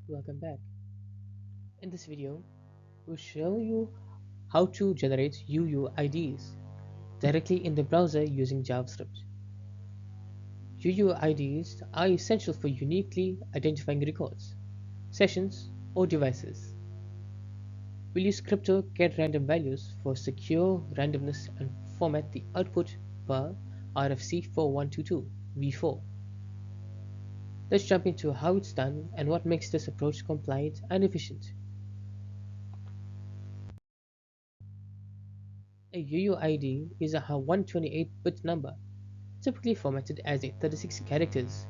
Welcome back. In this video, we'll show you how to generate UUIDs directly in the browser using JavaScript. UUIDs are essential for uniquely identifying records, sessions, or devices. We'll use crypto get random values for secure randomness and format the output per RFC4122 v4. Let's jump into how it's done and what makes this approach compliant and efficient. A UUID is a 128-bit number, typically formatted as 36 characters,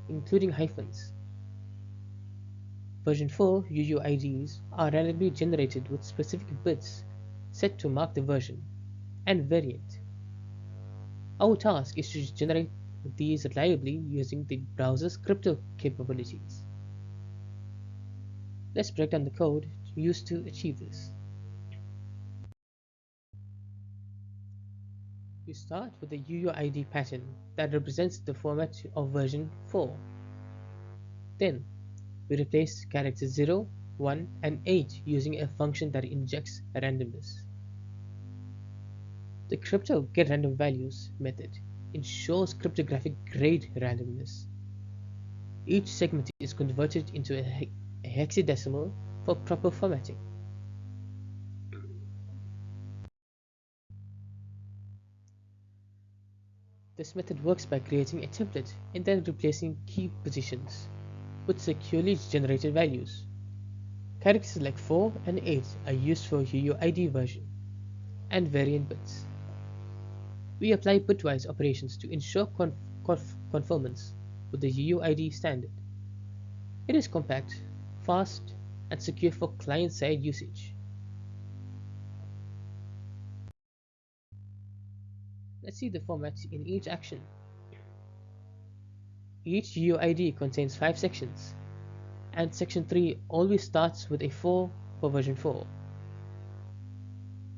including hyphens. Version 4 UUIDs are randomly generated with specific bits set to mark the version and variant. Our task is to generate these reliably using the browser's crypto capabilities. Let's break down the code used to achieve this. We start with the UUID pattern that represents the format of version 4. Then, we replace characters 0, 1, and 8 using a function that injects randomness. The crypto getRandomValues method ensures cryptographic grade randomness. Each segment is converted into a hexadecimal for proper formatting. This method works by creating a template and then replacing key positions with securely generated values. Characters like 4 and 8 are used for UUID version and variant bits. We apply bitwise operations to ensure conformance with the UUID standard. It is compact, fast, and secure for client-side usage. Let's see the format in each action. Each UUID contains 5 sections, and section 3 always starts with a 4 for version 4.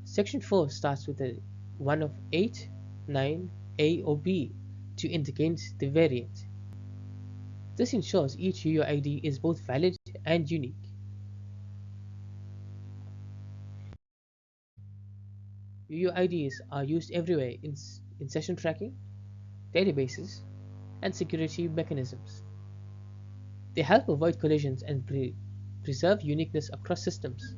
Section 4 starts with a 1 of 8, 9, A or B to indicate the variant. This ensures each UUID is both valid and unique. UUIDs are used everywhere in session tracking, databases, and security mechanisms. They help avoid collisions and preserve uniqueness across systems.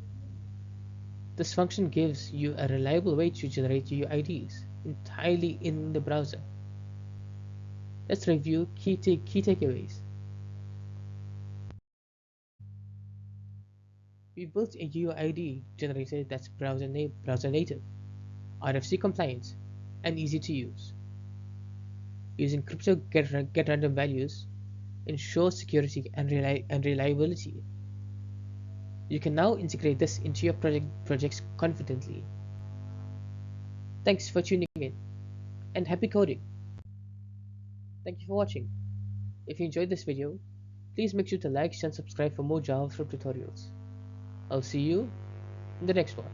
This function gives you a reliable way to generate UUIDs entirely in the browser. Let's review key takeaways. We built a UUID generator that's browser native, RFC compliant, and easy to use. Using crypto get random values ensures security and reliability. You can now integrate this into your projects confidently. Thanks for tuning in, and happy coding! Thank you for watching. If you enjoyed this video, please make sure to like, share, and subscribe for more JavaScript tutorials. I'll see you in the next one.